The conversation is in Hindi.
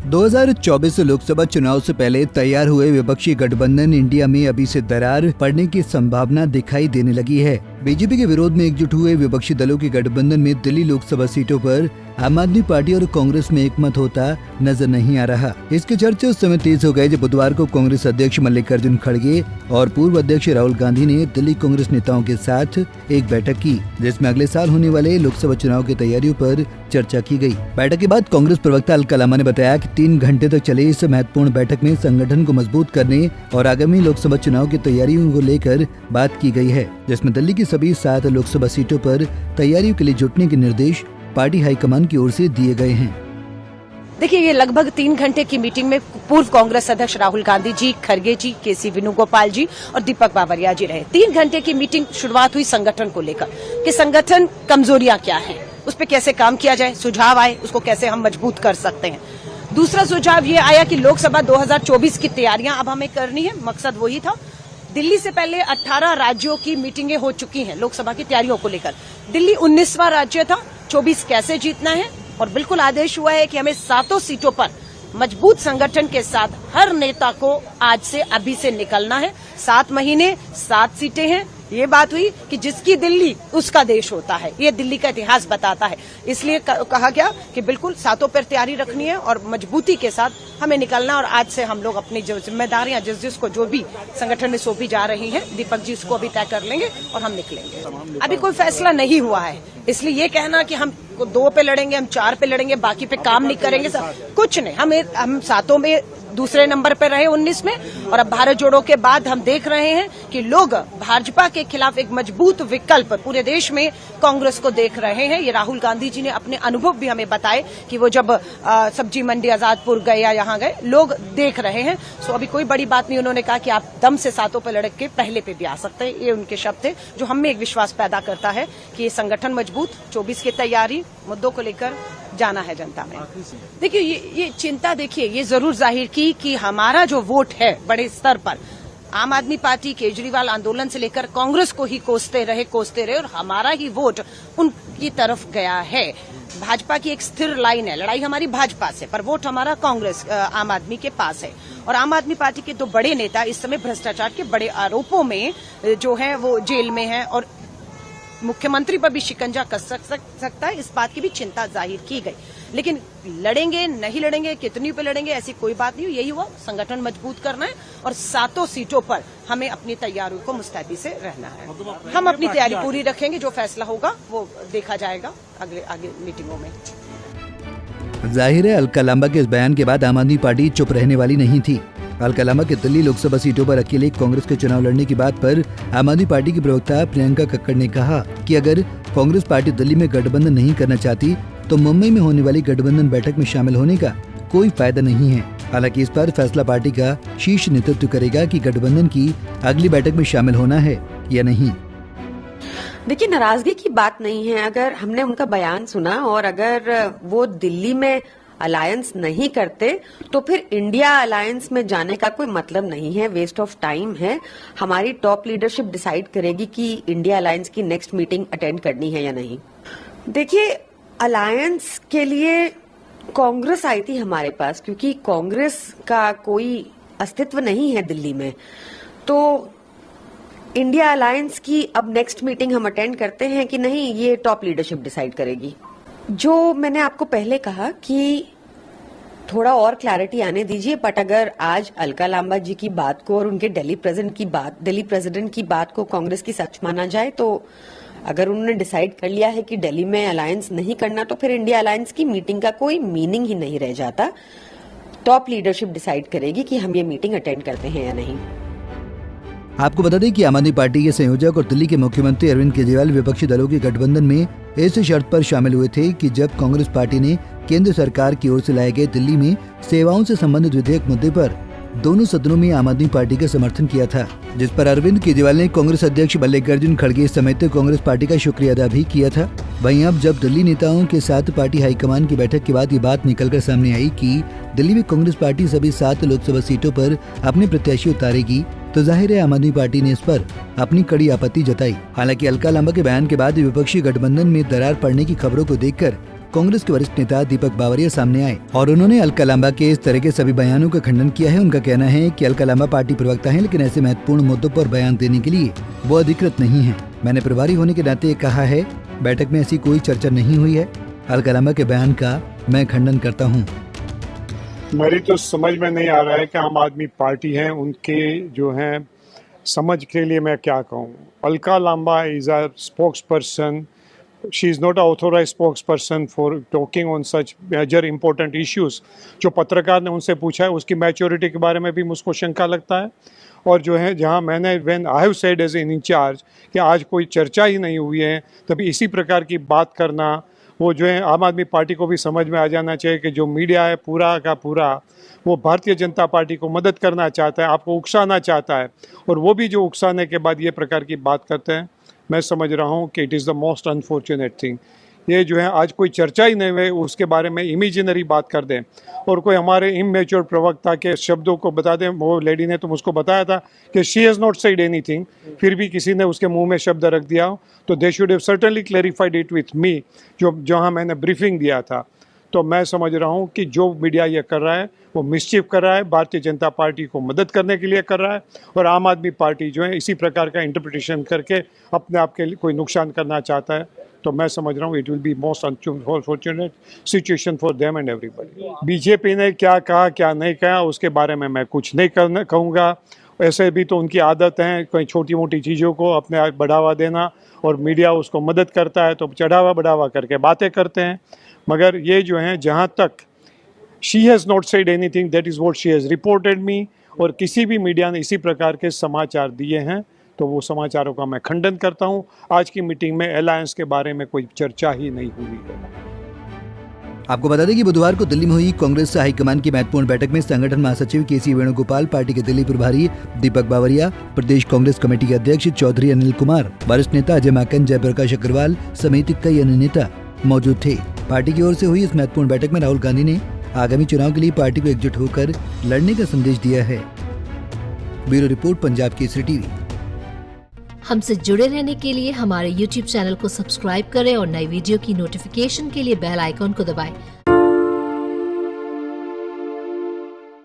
2024 लोकसभा चुनाव से पहले तैयार हुए विपक्षी गठबंधन इंडिया में अभी से दरार पड़ने की संभावना दिखाई देने लगी है। बीजेपी के विरोध में एकजुट हुए विपक्षी दलों के गठबंधन में दिल्ली लोकसभा सीटों पर आम आदमी पार्टी और कांग्रेस में एकमत होता नजर नहीं आ रहा। इसके चर्चे उस समय तेज हो गए जब बुधवार को कांग्रेस अध्यक्ष मल्लिकार्जुन खड़गे और पूर्व अध्यक्ष राहुल गांधी ने दिल्ली कांग्रेस नेताओं के साथ एक बैठक की, जिसमें अगले साल होने वाले लोकसभा चुनाव की तैयारियों पर चर्चा की गई। बैठक के बाद कांग्रेस प्रवक्ता अलका लांबा ने बताया कि 3 घंटे तक चले इस महत्वपूर्ण बैठक में संगठन को मजबूत करने और आगामी लोकसभा चुनाव की तैयारियों को लेकर बात की गई है, जिसमें दिल्ली की सभी 7 लोकसभा सीटों पर तैयारियों के लिए जुटने के निर्देश पार्टी हाईकमान की ओर से दिए गए हैं। देखिए, ये लगभग 3 घंटे की मीटिंग में पूर्व कांग्रेस अध्यक्ष राहुल गांधी जी, खड़गे जी, केसी वेणुगोपाल जी और दीपक बावरिया जी रहे। 3 घंटे की मीटिंग शुरुआत हुई संगठन को लेकर कि संगठन कमजोरियां क्या हैं, उस पर कैसे काम किया जाए, सुझाव आए उसको कैसे हम मजबूत कर सकते हैं। दूसरा सुझाव ये आया कि लोकसभा 2024 की तैयारियां अब हमें करनी है। मकसद वही था। दिल्ली से पहले 18 राज्यों की मीटिंगें हो चुकी हैं लोकसभा की तैयारियों को लेकर। दिल्ली 19वां राज्य था। 24 कैसे जीतना है, और बिल्कुल आदेश हुआ है कि हमें 7 सीटों पर मजबूत संगठन के साथ हर नेता को आज से अभी से निकलना है। 7 महीने 7 सीटें हैं। ये बात हुई कि जिसकी दिल्ली उसका देश होता है, ये दिल्ली का इतिहास बताता है। इसलिए कहा गया कि बिल्कुल 7 पर तैयारी रखनी है और मजबूती के साथ हमें निकलना। और आज से हम लोग अपनी जो जिम्मेदारियां जिसको जो भी संगठन में सौंपी जा रही हैं, दीपक जी उसको अभी तय कर लेंगे और हम निकलेंगे। अभी कोई फैसला नहीं हुआ है, इसलिए ये कहना कि हम 2 पे लड़ेंगे, हम 4 पे लड़ेंगे, बाकी पे काम नहीं करेंगे, कुछ नहीं। हम 7 में दूसरे नंबर पर रहे 19 में, और अब भारत जोड़ो के बाद हम देख रहे हैं कि लोग भाजपा के खिलाफ एक मजबूत विकल्प पूरे देश में कांग्रेस को देख रहे हैं। ये राहुल गांधी जी ने अपने अनुभव भी हमें बताए कि वो जब सब्जी मंडी आजादपुर गए या यहाँ गए, लोग देख रहे हैं। सो अभी कोई बड़ी बात नहीं। उन्होंने कहा कि आप दम से 7 पे लड़के पहले पे भी आ सकते हैं। ये उनके शब्द थे, जो हम में एक विश्वास पैदा करता है कि ये संगठन मजबूत, 24 की तैयारी, मुद्दों को लेकर जाना है जनता में। देखिए, ये चिंता देखिए ये जरूर जाहिर की कि हमारा जो वोट है बड़े स्तर पर आम आदमी पार्टी केजरीवाल आंदोलन से लेकर कांग्रेस को ही कोसते रहे और हमारा ही वोट उनकी तरफ गया है। भाजपा की एक स्थिर लाइन है, लड़ाई हमारी भाजपा से, पर वोट हमारा कांग्रेस आम आदमी के पास है। और आम आदमी पार्टी के 2 बड़े नेता इस समय भ्रष्टाचार के बड़े आरोपों में जो है वो जेल में है, और मुख्यमंत्री पर भी शिकंजा कस सकता है। इस बात की भी चिंता जाहिर की गई। लेकिन लड़ेंगे नहीं लड़ेंगे, कितनी पे लड़ेंगे, ऐसी कोई बात नहीं। यही हुआ, संगठन मजबूत करना है और 7 सीटों पर हमें अपनी तैयारियों को मुस्तैदी से रहना है। हम अपनी तैयारी पूरी रखेंगे, जो फैसला होगा वो देखा जाएगा आगे मीटिंगों में। जाहिर है, अलका लांबा के इस बयान के बाद आम आदमी पार्टी चुप रहने वाली नहीं थी। अलका लांबा के दिल्ली लोकसभा सीटों पर अकेले कांग्रेस के चुनाव लड़ने की बात पर आम आदमी पार्टी की प्रवक्ता प्रियंका कक्कड़ ने कहा कि अगर कांग्रेस पार्टी दिल्ली में गठबंधन नहीं करना चाहती तो मुंबई में होने वाली गठबंधन बैठक में शामिल होने का कोई फायदा नहीं है। हालांकि इस पर फैसला पार्टी का शीर्ष नेतृत्व करेगा कि गठबंधन की अगली बैठक में शामिल होना है या नहीं। देखिए, नाराजगी की बात नहीं है। अगर हमने उनका बयान सुना और अगर वो दिल्ली में अलायंस नहीं करते तो फिर इंडिया अलायंस में जाने का कोई मतलब नहीं है, वेस्ट ऑफ टाइम है। हमारी टॉप लीडरशिप डिसाइड करेगी कि इंडिया अलायंस की नेक्स्ट मीटिंग अटेंड करनी है या नहीं। देखिए, अलायंस के लिए कांग्रेस आई थी हमारे पास, क्योंकि कांग्रेस का कोई अस्तित्व नहीं है दिल्ली में। तो इंडिया अलायंस की अब नेक्स्ट मीटिंग हम अटेंड करते हैं कि नहीं, ये टॉप लीडरशिप डिसाइड करेगी। जो मैंने आपको पहले कहा कि थोड़ा और क्लैरिटी आने दीजिए, बट अगर आज अलका लांबा जी की बात को और उनके दिल्ली प्रेसिडेंट की बात को कांग्रेस की सच माना जाए, तो अगर उन्होंने डिसाइड कर लिया है कि दिल्ली में अलायंस नहीं करना, तो फिर इंडिया अलायंस की मीटिंग का कोई मीनिंग ही नहीं रह जाता। टॉप लीडरशिप डिसाइड करेगी कि हम ये मीटिंग अटेंड करते हैं या नहीं। आपको बता दें कि आम आदमी पार्टी के संयोजक और दिल्ली के मुख्यमंत्री अरविंद केजरीवाल विपक्षी दलों के गठबंधन में इस शर्त पर शामिल हुए थे कि जब कांग्रेस पार्टी ने केंद्र सरकार की ओर से लाए गए दिल्ली में सेवाओं से संबंधित विधेयक मुद्दे पर दोनों सदनों में आम आदमी पार्टी का समर्थन किया था, जिस पर अरविंद केजरीवाल ने कांग्रेस अध्यक्ष मल्लिकार्जुन खड़गे समेत कांग्रेस पार्टी का शुक्रिया अदा भी किया था। वहीं अब जब दिल्ली नेताओं के साथ पार्टी हाईकमान की बैठक के बाद ये बात निकलकर सामने आई कि दिल्ली में कांग्रेस पार्टी सभी 7 लोकसभा सीटों पर अपने प्रत्याशी उतारेगी, तो जाहिर है आम आदमी पार्टी ने इस पर अपनी कड़ी आपत्ति जताई। हालांकि अलका लांबा के बयान के बाद विपक्षी गठबंधन में दरार पड़ने की खबरों को देखकर कांग्रेस के वरिष्ठ नेता दीपक बावरिया सामने आए और उन्होंने अलका लांबा के इस तरह के सभी बयानों का खंडन किया है। उनका कहना है कि अलका लांबा पार्टी प्रवक्ता हैं, लेकिन ऐसे महत्वपूर्ण मुद्दों पर बयान देने के लिए वो अधिकृत नहीं है। मैंने प्रभारी होने के नाते कहा है, बैठक में ऐसी कोई चर्चा नहीं हुई है। अलका लांबा के बयान का मैं खंडन करता हूँ। मेरी तो समझ में नहीं आ रहा है कि आम आदमी पार्टी है, उनके जो है समझ के लिए मैं क्या कहूँ। Alka Lamba is a spokesperson, she is not a authorise spokesperson for talking on such major important issues. जो पत्रकार ने उनसे पूछा है उसकी मैच्योरिटी के बारे में भी मुझको शंका लगता है। और जो है जहाँ मैंने when I have said as in in charge कि आज कोई चर्चा ही नहीं हुई है, तभी इसी प्रकार की बात करना, वो जो है आम आदमी पार्टी को भी समझ में आ जाना चाहिए कि जो मीडिया है पूरा का पूरा वो भारतीय जनता पार्टी को मदद करना चाहता है, आपको उकसाना चाहता है, और वो भी जो उकसाने के बाद ये प्रकार की बात करते हैं। मैं समझ रहा हूँ कि it is the most unfortunate thing. ये जो है आज कोई चर्चा ही नहीं हुई, उसके बारे में इमेजिनरी बात कर दें और कोई हमारे इमेच्योर प्रवक्ता के शब्दों को बता दें। वो लेडी ने तो मुझको बताया था कि she has not said anything, फिर भी किसी ने उसके मुंह में शब्द रख दिया हो, तो they should have certainly clarified it with me, जहाँ मैंने ब्रीफिंग दिया था। तो मैं समझ रहा हूँ कि जो मीडिया ये कर रहा है वो मिसचीफ कर रहा है, भारतीय जनता पार्टी को मदद करने के लिए कर रहा है, और आम आदमी पार्टी जो है इसी प्रकार का इंटरप्रिटेशन करके अपने आप के लिए कोई नुकसान करना चाहता है। तो मैं समझ रहा हूँ it will be most unfortunate situation for them and everybody. BJP ने क्या कहा क्या नहीं कहा उसके बारे में मैं कुछ नहीं कहूँगा। ऐसे भी तो उनकी आदत है कोई छोटी मोटी चीज़ों को अपने बढ़ावा देना, और मीडिया उसको मदद करता है तो बढ़ावा करके बातें करते हैं। मगर ये जो है जहाँ तक she has not said anything, that is what she has reported me, और किसी भी मीडिया ने इसी प्रकार के समाचार दिए हैं तो वो समाचारों का मैं खंडन करता हूँ। आज की मीटिंग में अलायंस के बारे में कोई चर्चा ही नहीं हुई है। आपको बता दें कि बुधवार को दिल्ली में हुई कांग्रेस हाईकमान की महत्वपूर्ण बैठक में संगठन महासचिव केसी वेणुगोपाल, पार्टी के दिल्ली प्रभारी दीपक बावरिया, प्रदेश कांग्रेस कमेटी के अध्यक्ष चौधरी अनिल कुमार, वरिष्ठ नेता अजय माकन, जयप्रकाश अग्रवाल समेत कई अन्य नेता मौजूद थे। पार्टी की ओर से हुई इस महत्वपूर्ण बैठक में राहुल गांधी ने आगामी चुनाव के लिए पार्टी को एकजुट होकर लड़ने का संदेश दिया है। Bureau report, Punjab Kesari TV. हमसे जुड़े रहने के लिए हमारे YouTube चैनल को सब्सक्राइब करें और नई वीडियो की नोटिफिकेशन के लिए बेल आइकॉन को दबाएं।